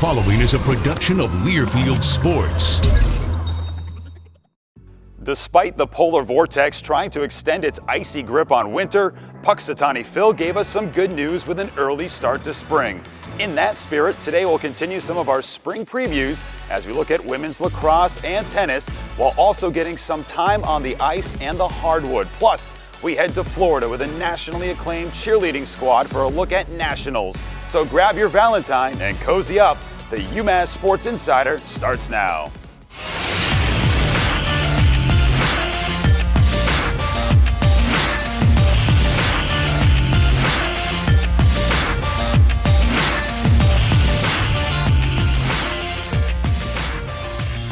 following is a production of Learfield Sports. Despite the polar vortex trying to extend its icy grip on winter, Puxatawny Phil gave us some good news with an early start to spring. In that spirit, today we'll continue some of our spring previews as we look at women's lacrosse and tennis, while also getting some time on the ice and the hardwood. Plus, we head to Florida with a nationally acclaimed cheerleading squad for a look at nationals. So grab your Valentine and cozy up. The UMass Sports Insider starts now.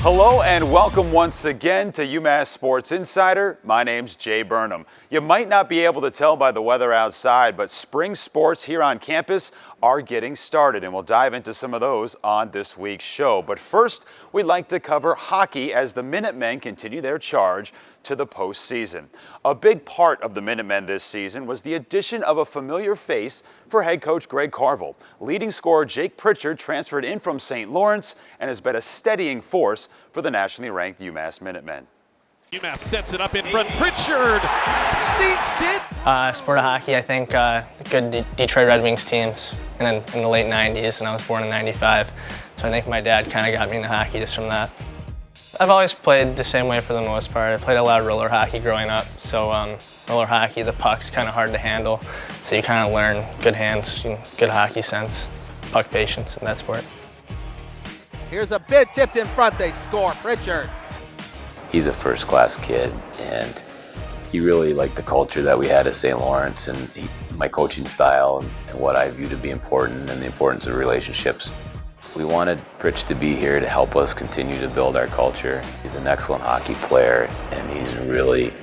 Hello and welcome once again to UMass Sports Insider. My name's Jay Burnham. You might not be able to tell by the weather outside, but spring sports here on campus are getting started, and we'll dive into some of those on this week's show. But first, we'd like to cover hockey as the Minutemen continue their charge to the postseason. A big part of the Minutemen this season was the addition of a familiar face for head coach Greg Carvel. Leading scorer Jake Pritchard transferred in from St. Lawrence and has been a steadying force for the nationally ranked UMass Minutemen. UMass sets it up in front. Pritchard sneaks it. Sport of hockey, I think good Detroit Red Wings teams, and then in the late 90s, and I was born in 95. So I think my dad kind of got me into hockey just from that. I've always played the same way for the most part. I played a lot of roller hockey growing up. So roller hockey, the puck's kind of hard to handle. So you kind of learn good hands, good hockey sense, puck patience in that sport. Here's a bid tipped in front, they score. Pritchard. He's a first-class kid, and he really liked the culture that we had at St. Lawrence and my coaching style and what I view to be important and the importance of relationships. We wanted Pritch to be here to help us continue to build our culture. He's an excellent hockey player, and he's really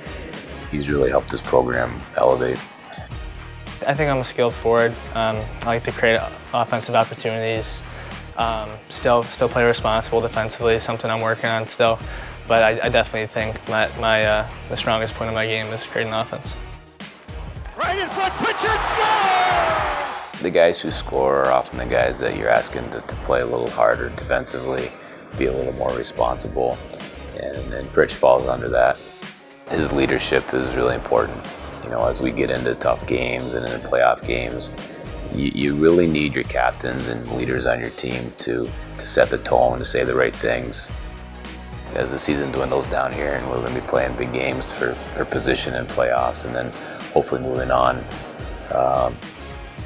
helped this program elevate. I think I'm a skilled forward. I like to create offensive opportunities. Still play responsible defensively, something I'm working on still. But I definitely think the strongest point of my game is creating offense. Right in front, Pritchard scores! The guys who score are often the guys that you're asking to play a little harder defensively, be a little more responsible, and Pritch falls under that. His leadership is really important. You know, as we get into tough games and into playoff games, you really need your captains and leaders on your team to set the tone, to say the right things. As the season dwindles down here and we're going to be playing big games for position in playoffs and then hopefully moving on,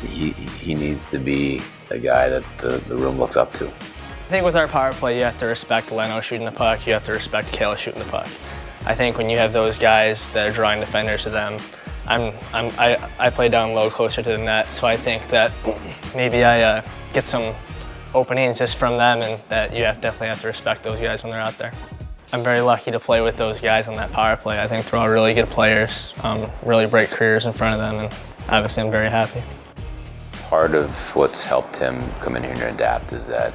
he needs to be a guy that the room looks up to. I think with our power play, you have to respect Leno shooting the puck, you have to respect Kayla shooting the puck. I think when you have those guys that are drawing defenders to them, I play down low closer to the net, so I think that maybe I get some openings just from them, and that you definitely have to respect those guys when they're out there. I'm very lucky to play with those guys on that power play. I think they're all really good players, really bright careers in front of them, and obviously I'm very happy. Part of what's helped him come in here and adapt is that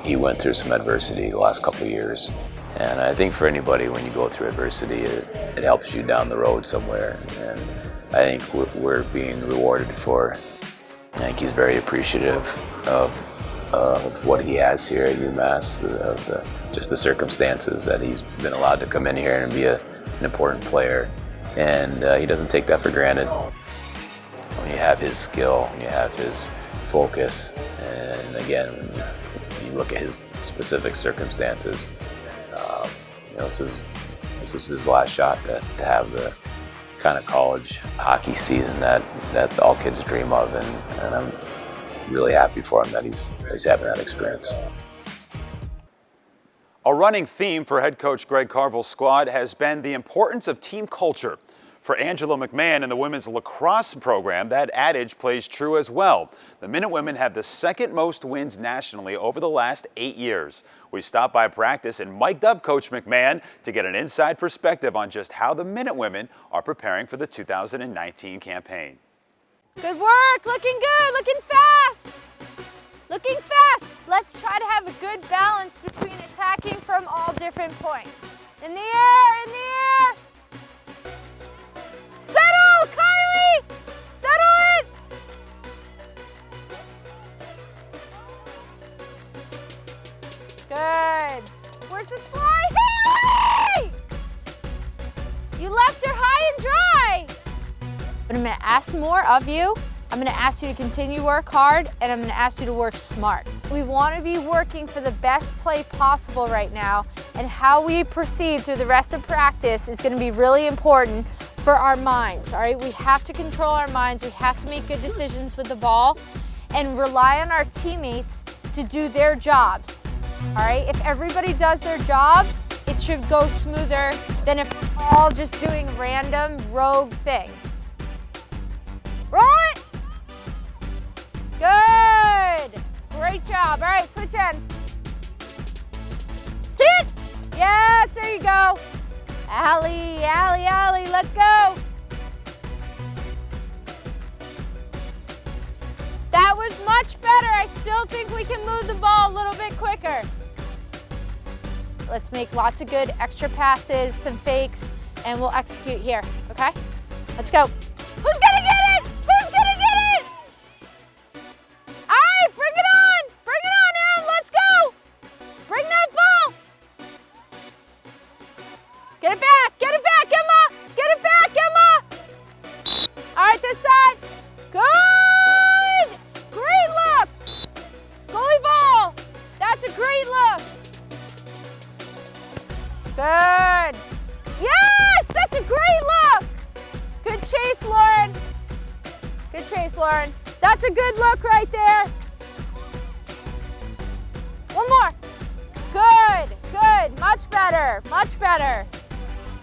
he went through some adversity the last couple of years. And I think for anybody, when you go through adversity, it helps you down the road somewhere. And I think we're being rewarded for it. I think he's very appreciative of what he has here at UMass, just the circumstances that he's been allowed to come in here and be an important player. And he doesn't take that for granted. When you have his skill, when you have his focus, and again, when you look at his specific circumstances, this was his last shot to have the kind of college hockey season that all kids dream of, and I'm really happy for him that he's having that experience. A running theme for head coach Greg Carvel's squad has been the importance of team culture. For Angela McMahon and the women's lacrosse program, that adage plays true as well. The Minutewomen have the second most wins nationally over the last 8 years. We stopped by practice and mic'd up Coach McMahon to get an inside perspective on just how the Minutewomen are preparing for the 2019 campaign. Good work, looking good, looking fast. Looking fast. Let's try to have a good balance between attacking from all different points. In the air, in the air. Settle, Kylie! Settle it! There's a slide. Haley! You left her high and dry. But I'm gonna ask more of you. I'm gonna ask you to continue to work hard, and I'm gonna ask you to work smart. We wanna be working for the best play possible right now, and how we proceed through the rest of practice is gonna be really important for our minds, all right? We have to control our minds, we have to make good decisions with the ball, and rely on our teammates to do their jobs, all right? If everybody does their job, it should go smoother than if we're all just doing random rogue things. Roll it! Good! Great job. All right, switch ends. Sit! Yes, there you go. Allie, Allie, Allie, let's go. That was much better. I still think we can move the ball a little bit quicker. Let's make lots of good extra passes, some fakes, and we'll execute here, okay? Let's go. Who's gonna get it? Who's gonna get it? All right, bring it on. Bring it on, Em. Let's go. Bring that ball. Get it back, Emma. Get it back, Emma. All right, this side. Good. Great look. Goalie ball. That's a great look. Good. Yes, that's a great look. Good chase, Lauren. Good chase, Lauren. That's a good look right there. One more. Good, good. Much better, much better.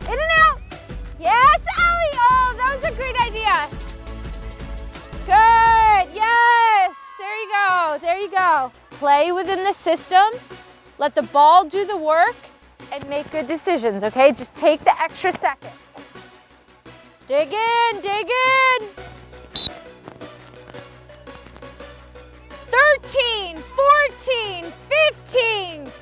In and out. Yes, Allie. Oh, that was a great idea. Good, yes. There you go, there you go. Play within the system. Let the ball do the work and make good decisions, okay? Just take the extra second. Dig in, dig in. 13, 14, 15.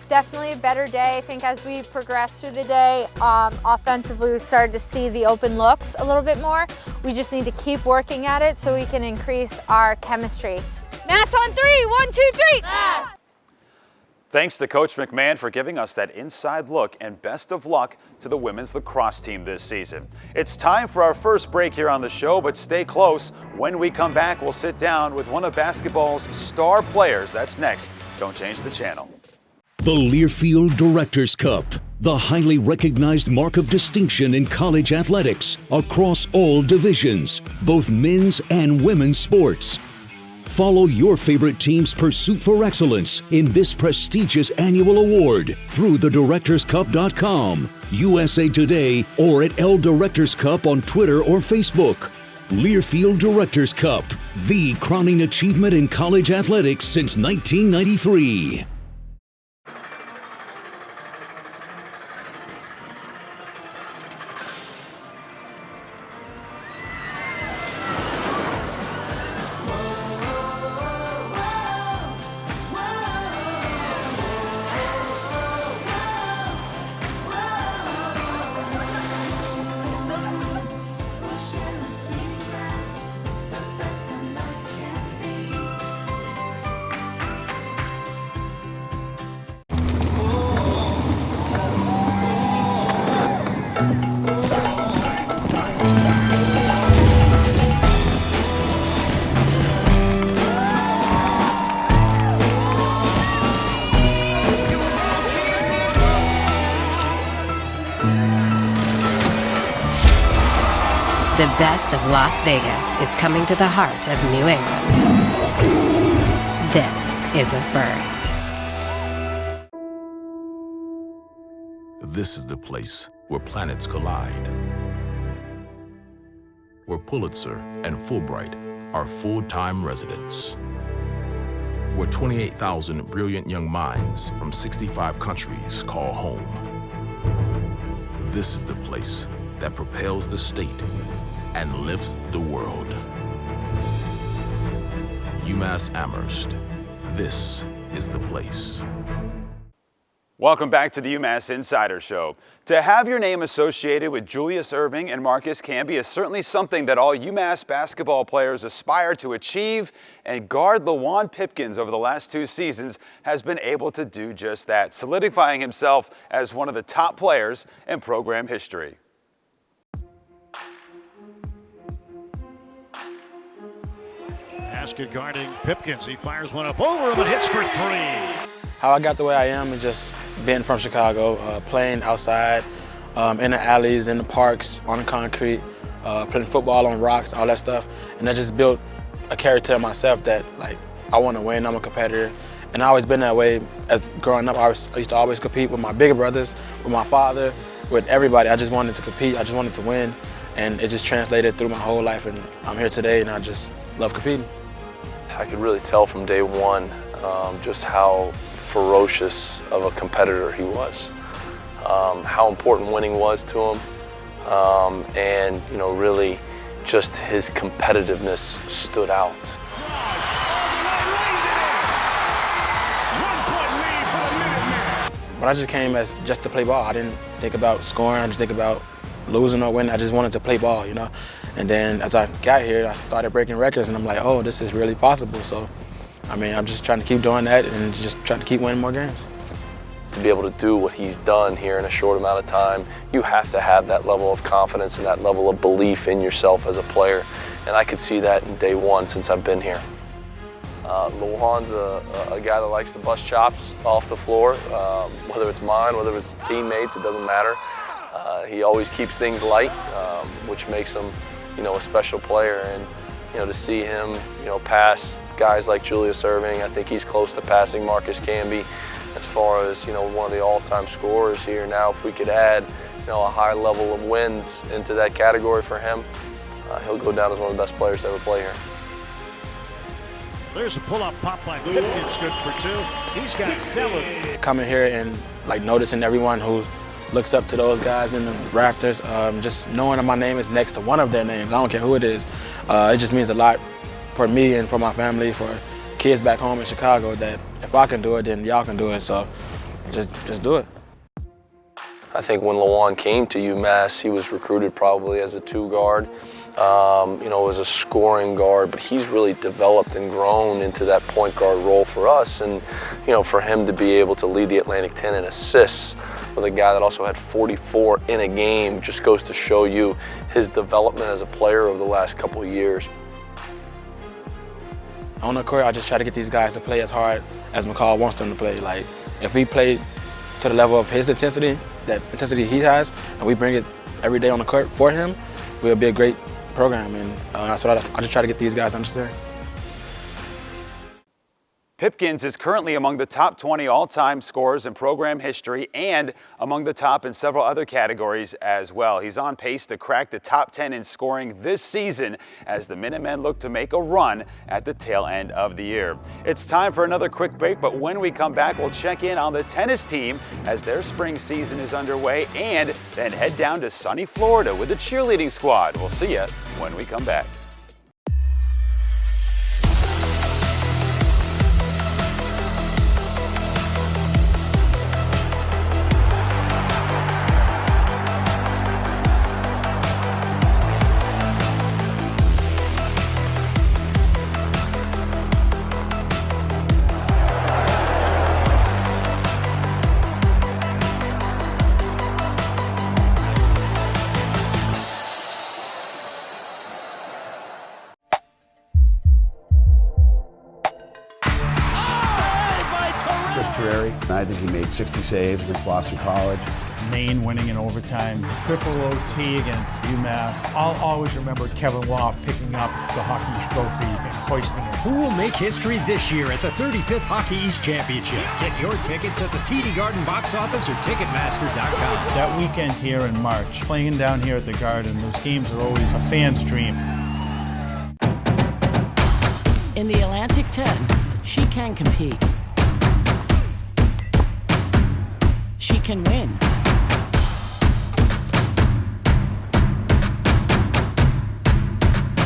Definitely a better day. I think as we progress through the day, offensively, we started to see the open looks a little bit more. We just need to keep working at it so we can increase our chemistry. Mass on three, 1, 2, 3. Mass. Thanks to Coach McMahon for giving us that inside look, and best of luck to the women's lacrosse team this season. It's time for our first break here on the show, but stay close. When we come back, we'll sit down with one of basketball's star players. That's next. Don't change the channel. The Learfield Directors Cup, the highly recognized mark of distinction in college athletics across all divisions, both men's and women's sports. Follow your favorite team's pursuit for excellence in this prestigious annual award through thedirectorscup.com, USA Today, or at L Directors Cup on Twitter or Facebook. Learfield Directors Cup, the crowning achievement in college athletics since 1993. The best of Las Vegas is coming to the heart of New England. This is a first. This is the place where planets collide, where Pulitzer and Fulbright are full-time residents, where 28,000 brilliant young minds from 65 countries call home. This is the place that propels the state and lifts the world. UMass Amherst, this is the place. Welcome back to the UMass Insider Show. To have your name associated with Julius Erving and Marcus Camby is certainly something that all UMass basketball players aspire to achieve, and guard LaJuan Pipkins over the last 2 seasons has been able to do just that, solidifying himself as one of the top players in program history. Haskett guarding Pipkins. He fires one up over him and hits for 3. How I got the way I am is just being from Chicago, playing outside, in the alleys, in the parks, on the concrete, playing football on rocks, all that stuff. And I just built a character in myself that, like, I want to win, I'm a competitor. And I always been that way. As growing up, I used to always compete with my bigger brothers, with my father, with everybody. I just wanted to compete, I just wanted to win. And it just translated through my whole life, and I'm here today, and I just love competing. I could really tell from day one just how ferocious of a competitor he was, how important winning was to him, and really just his competitiveness stood out. But I just came as just to play ball. I didn't think about scoring, I didn't think about losing or winning. I just wanted to play ball, And then as I got here, I started breaking records, and I'm like, oh, this is really possible. So, I'm just trying to keep doing that and just trying to keep winning more games. To be able to do what he's done here in a short amount of time, you have to have that level of confidence and that level of belief in yourself as a player. And I could see that in day one since I've been here. LaJuan's a guy that likes to bust chops off the floor, whether it's mine, whether it's teammates, it doesn't matter. He always keeps things light, which makes him, a special player. And, to see him, pass guys like Julius Erving, I think he's close to passing Marcus Camby as far as, one of the all-time scorers here. Now, if we could add, a high level of wins into that category for him, he'll go down as one of the best players to ever play here. There's a pull-up pop by Pipkins, good for 2. He's got 7. Coming here and noticing everyone who looks up to those guys in the rafters, just knowing that my name is next to one of their names, I don't care who it is, it just means a lot for me and for my family, for kids back home in Chicago, that if I can do it, then y'all can do it, so just do it. I think when LaJuan came to UMass, he was recruited probably as a 2 guard, as a scoring guard, but he's really developed and grown into that point guard role for us. And, for him to be able to lead the Atlantic 10 in assists with a guy that also had 44 in a game just goes to show you his development as a player over the last couple of years. On the court, I just try to get these guys to play as hard as McCall wants them to play. Like, if we play to the level of his intensity, that intensity he has, and we bring it every day on the court for him, we'll be a great program. And that's what I just try to get these guys to understand. Pipkins is currently among the top 20 all-time scorers in program history and among the top in several other categories as well. He's on pace to crack the top 10 in scoring this season as the Minutemen look to make a run at the tail end of the year. It's time for another quick break, but when we come back, we'll check in on the tennis team as their spring season is underway and then head down to sunny Florida with the cheerleading squad. We'll see you when we come back. I think he made 60 saves against Boston College. Maine winning in overtime, triple OT against UMass. I'll always remember Kevin Law picking up the Hockey trophy and hoisting it. Who will make history this year at the 35th Hockey East Championship? Get your tickets at the TD Garden box office or Ticketmaster.com. That weekend here in March, playing down here at the Garden, those games are always a fan's dream. In the Atlantic 10, she can compete. She can win.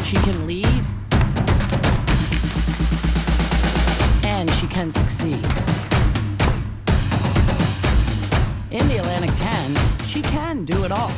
She can lead. And she can succeed. In the Atlantic 10, she can do it all.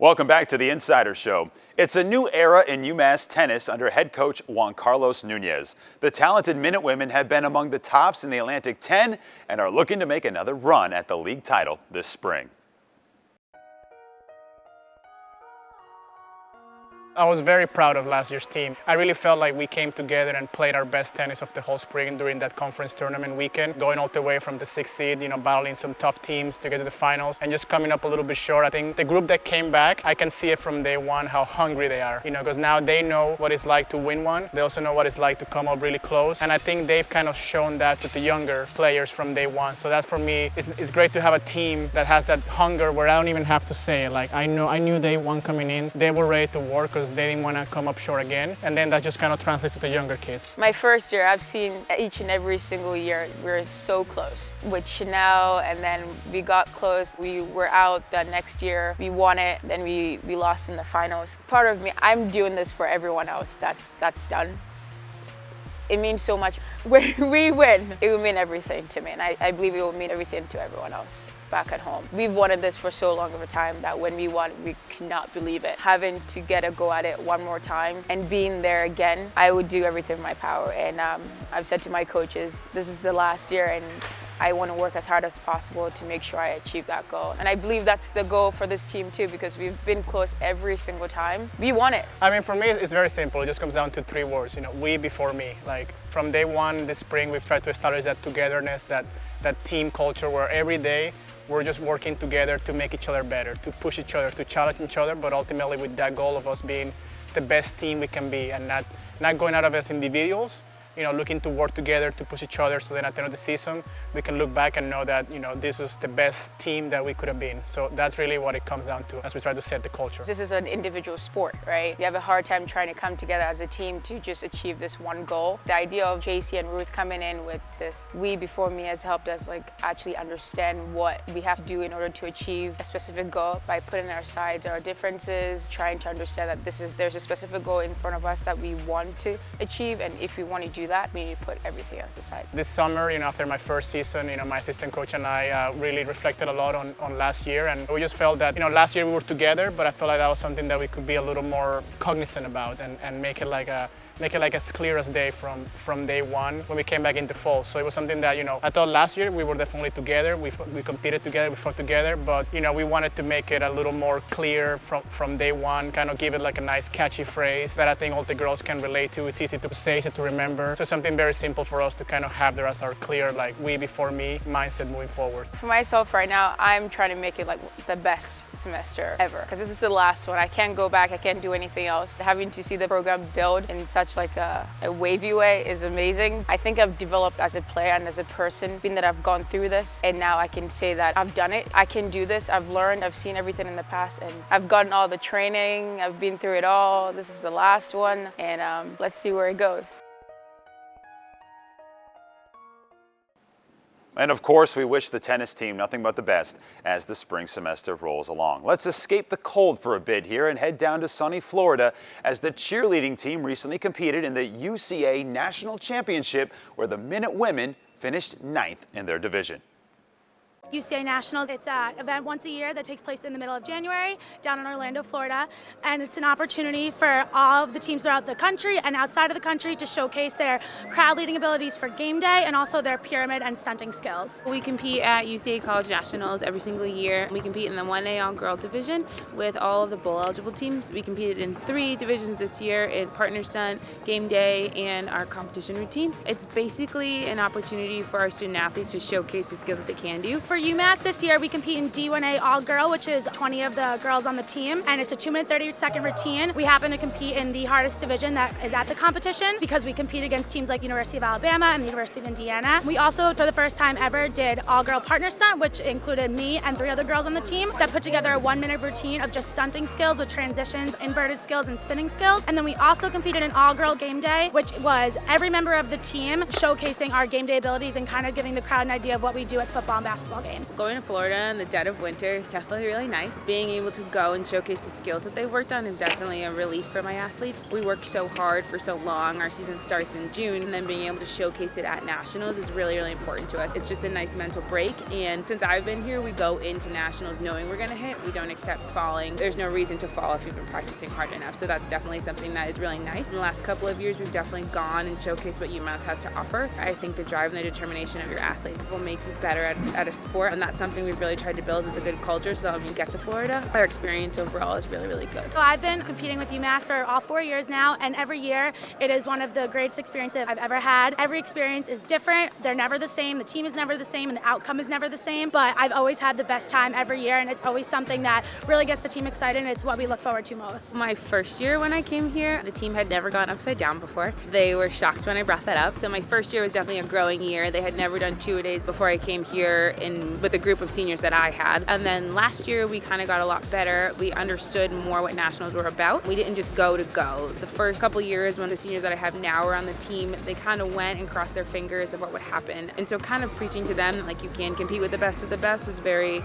Welcome back to the Insider Show. It's a new era in UMass tennis under head coach Juan Carlos Nunez. The talented Minutewomen have been among the tops in the Atlantic 10 and are looking to make another run at the league title this spring. I was very proud of last year's team. I really felt like we came together and played our best tennis of the whole spring during that conference tournament weekend, going all the way from the 6th seed, battling some tough teams to get to the finals and just coming up a little bit short. I think the group that came back, I can see it from day one how hungry they are, because now they know what it's like to win one. They also know what it's like to come up really close. And I think they've kind of shown that to the younger players from day one. So that's, for me, it's great to have a team that has that hunger where I don't even have to say it. Like, I knew day one coming in, they were ready to work because they didn't want to come up short again, and then that just kind of translates to the younger kids. My first year, I've seen each and every single year we're so close with Chanel, and then we got close. We were out the next year, we won it, then we lost in the finals. Part of me, I'm doing this for everyone else that's done. It means so much. When we win, it will mean everything to me, and I believe it will mean everything to everyone else back at home. We've wanted this for so long of a time that when we won, we could not believe it. Having to get a go at it one more time and being there again, I would do everything in my power. And I've said to my coaches, this is the last year, and I want to work as hard as possible to make sure I achieve that goal. And I believe that's the goal for this team too, because we've been close every single time. We won it. I mean, for me, it's very simple. It just comes down to 3 words, we before me. Like, from day one this spring, we've tried to establish that togetherness, that team culture where every day we're just working together to make each other better, to push each other, to challenge each other, but ultimately with that goal of us being the best team we can be and not going out of as individuals, looking to work together to push each other so then at the end of the season, we can look back and know that, this was the best team that we could have been. So that's really what it comes down to as we try to set the culture. This is an individual sport, right? You have a hard time trying to come together as a team to just achieve this one goal. The idea of JC and Ruth coming in with this we before me has helped us actually understand what we have to do in order to achieve a specific goal by putting aside our differences, trying to understand that there's a specific goal in front of us that we want to achieve, and if we want to do that, we need to put everything else aside. This summer, after my first season, my assistant coach and I really reflected a lot on last year, and we just felt that, last year we were together, but I felt like that was something that we could be a little more cognizant about and make it like as clear as day from day one when we came back into fall. So it was something that, I thought last year we were definitely together, we competed together, we fought together, but, we wanted to make it a little more clear from day one, kind of give it like a nice catchy phrase that I think all the girls can relate to. It's easy to say, easy to remember. So something very simple for us to kind of have there as our clear, we before me mindset moving forward. For myself right now, I'm trying to make it the best semester ever, because this is the last one. I can't go back, I can't do anything else. Having to see the program build in such a wavy way is amazing. I think I've developed as a player and as a person, being that I've gone through this, and now I can say that I've done it. I can do this, I've learned, I've seen everything in the past, and I've gotten all the training, I've been through it all. This is the last one, and let's see where it goes. And of course, we wish the tennis team nothing but the best as the spring semester rolls along. Let's escape the cold for a bit here and head down to sunny Florida as the cheerleading team recently competed in the UCA National Championship, where the Minutewomen finished 9th in their division. UCA Nationals, it's an event once a year that takes place in the middle of January down in Orlando, Florida, and it's an opportunity for all of the teams throughout the country and outside of the country to showcase their crowd leading abilities for game day and also their pyramid and stunting skills. We compete at UCA College Nationals every single year. We compete in the 1A all-girl division with all of the bowl eligible teams. We competed in 3 divisions this year in partner stunt, game day, and our competition routine. It's basically an opportunity for our student athletes to showcase the skills that they can do. For UMass this year, we compete in D1A all-girl, which is 20 of the girls on the team, and it's a 2-minute 30-second routine. We happen to compete in the hardest division that is at the competition because we compete against teams like University of Alabama and the University of Indiana. We also, for the first time ever, did all-girl partner stunt, which included me and 3 other girls on the team that put together a 1-minute routine of just stunting skills with transitions, inverted skills, and spinning skills. And then we also competed in all-girl game day, which was every member of the team showcasing our game day abilities and kind of giving the crowd an idea of what we do at football and basketball games. Going to Florida in the dead of winter is definitely really nice. Being able to go and showcase the skills that they've worked on is definitely a relief for my athletes. We work so hard for so long. Our season starts in June, and then being able to showcase it at nationals is really, really important to us. It's just a nice mental break, and since I've been here, we go into nationals knowing we're going to hit. We don't accept falling. There's no reason to fall if you've been practicing hard enough, so that's definitely something that is really nice. In the last couple of years, we've definitely gone and showcased what UMass has to offer. I think the drive and the determination of your athletes will make you better at a sport, and that's something we've really tried to build as a good culture, so that when you get to Florida, our experience overall is really, really good. So I've been competing with UMass for all 4 years now, and every year it is one of the greatest experiences I've ever had. Every experience is different. They're never the same. The team is never the same, and the outcome is never the same, but I've always had the best time every year, and it's always something that really gets the team excited, and it's what we look forward to most. My first year when I came here, the team had never gone upside down before. They were shocked when I brought that up. So my first year was definitely a growing year. They had never done 2-a-days before I came here with a group of seniors that I had. And then last year we kind of got a lot better. We understood more what nationals were about. We didn't just go to go. The first couple years when the seniors that I have now are on the team, they kind of went and crossed their fingers of what would happen. And so kind of preaching to them like you can compete with the best of the best is very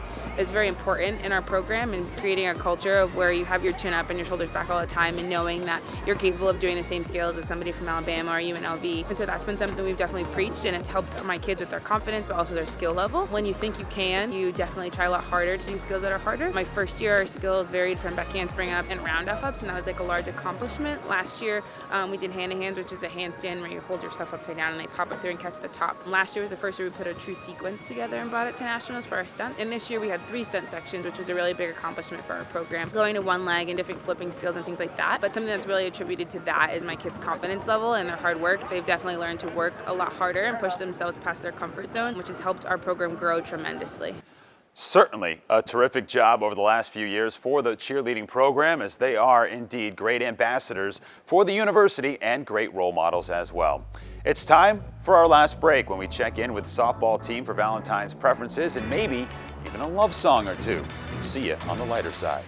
important in our program, and creating a culture of where you have your chin up and your shoulders back all the time and knowing that you're capable of doing the same skills as somebody from Alabama or UNLV. And so that's been something we've definitely preached, and it's helped my kids with their confidence but also their skill level. When you think you can, you definitely try a lot harder to do skills that are harder. My first year our skills varied from back handspring up and round off ups, and that was like a large accomplishment. Last year we did hand to hands, which is a handstand where you hold yourself upside down and they pop up through and catch the top. Last year was the first year we put a true sequence together and brought it to nationals for our stunt. And this year we had 3 stunt sections, which was a really big accomplishment for our program. Going to one leg and different flipping skills and things like that. But something that's really attributed to that is my kids' confidence level and their hard work. They've definitely learned to work a lot harder and push themselves past their comfort zone, which has helped our program grow tremendously. Certainly a terrific job over the last few years for the cheerleading program, as they are indeed great ambassadors for the university and great role models as well. It's time for our last break, when we check in with the softball team for Valentine's preferences and maybe even a love song or two. See you on the lighter side.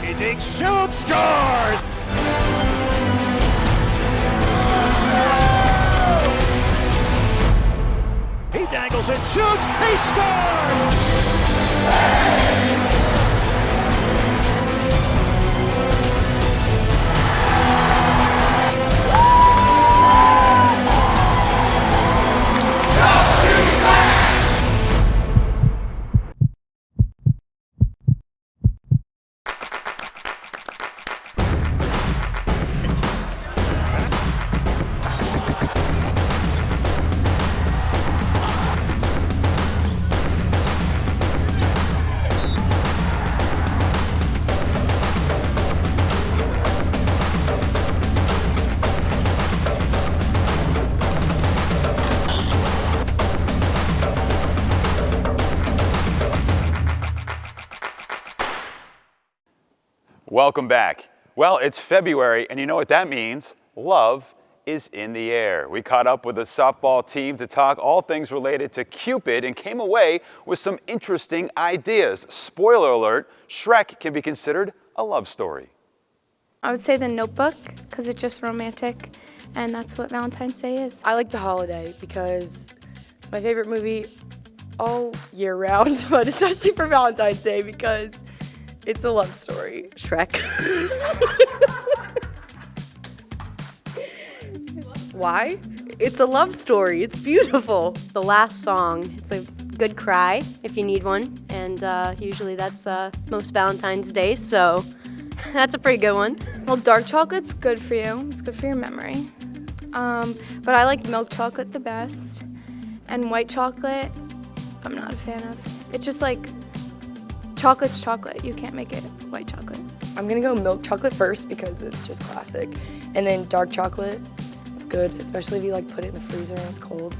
He digs, shoots, scores! He dangles and shoots, he scores! Welcome back. Well, it's February, and you know what that means. Love is in the air. We caught up with the softball team to talk all things related to Cupid and came away with some interesting ideas. Spoiler alert, Shrek can be considered a love story. I would say The Notebook, because it's just romantic, and that's what Valentine's Day is. I like The Holiday because it's my favorite movie all year round, but especially for Valentine's Day because it's a love story. Shrek. Why? It's a love story. It's beautiful. The last song, it's a good cry if you need one, and usually that's most Valentine's Day, so that's a pretty good one. Well, dark chocolate's good for you. It's good for your memory. But I like milk chocolate the best, and white chocolate, I'm not a fan of. It's just like chocolate's chocolate. You can't make it white chocolate. I'm gonna go milk chocolate first because it's just classic, and then dark chocolate. Good, especially if you like put it in the freezer and it's cold.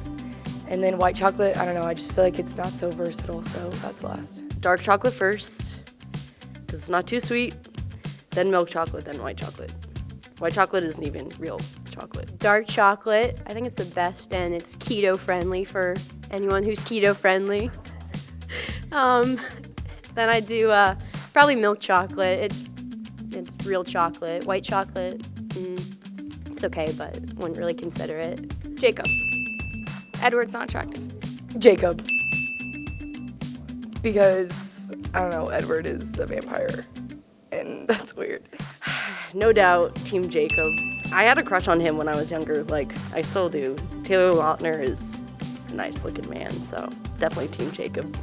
And then white chocolate, I don't know, I just feel like it's not so versatile, so that's last. Dark chocolate first, because it's not too sweet, then milk chocolate, then white chocolate. White chocolate isn't even real chocolate. Dark chocolate, I think it's the best, and it's keto friendly for anyone who's keto friendly. Then I do probably milk chocolate. It's real chocolate. White chocolate, it's okay, but wouldn't really consider it. Jacob. Edward's not attractive. Jacob. Because, I don't know, Edward is a vampire, and that's weird. No doubt, Team Jacob. I had a crush on him when I was younger, like, I still do. Taylor Lautner is a nice-looking man, so definitely Team Jacob.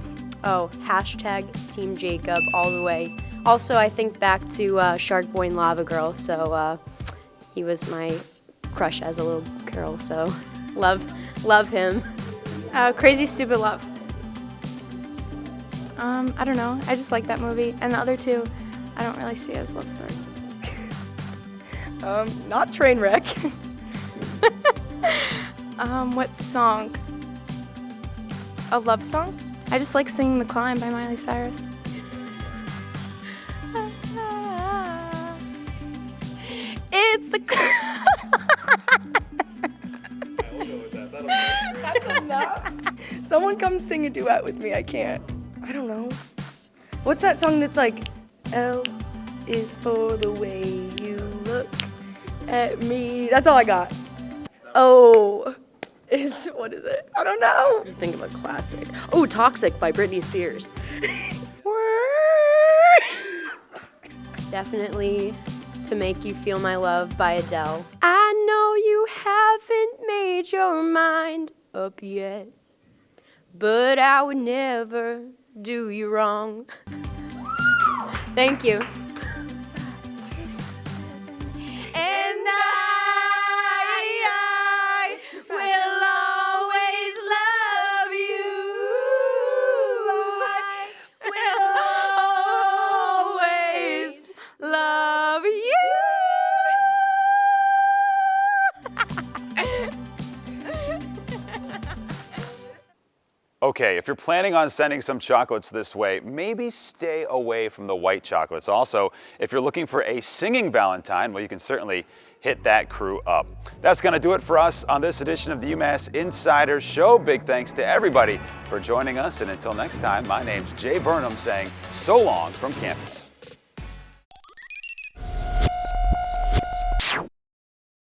Oh, hashtag Team Jacob all the way. Also, I think back to Shark Boy and Lava Girl, so he was my crush as a little girl, so love him. Crazy Stupid Love. I don't know, I just like that movie. And the other two, I don't really see as love stories. Not Trainwreck. What song? A love song? I just like singing The Climb by Miley Cyrus. It's the That's enough. Someone come sing a duet with me. I can't. I don't know. What's that song that's like, L is for the way you look at me. That's all I got. Oh, what is it? I don't know. Think of a classic. Oh, Toxic by Britney Spears. Definitely To Make You Feel My Love by Adele. I know you haven't made your mind up yet, but I would never do you wrong. Thank you. And I will always love you. I will always love you. Okay, if you're planning on sending some chocolates this way, maybe stay away from the white chocolates. Also, if you're looking for a singing Valentine, well, you can certainly hit that crew up. That's going to do it for us on this edition of the UMass Insider Show. Big thanks to everybody for joining us, and until next time, my name's Jay Burnham saying so long from campus.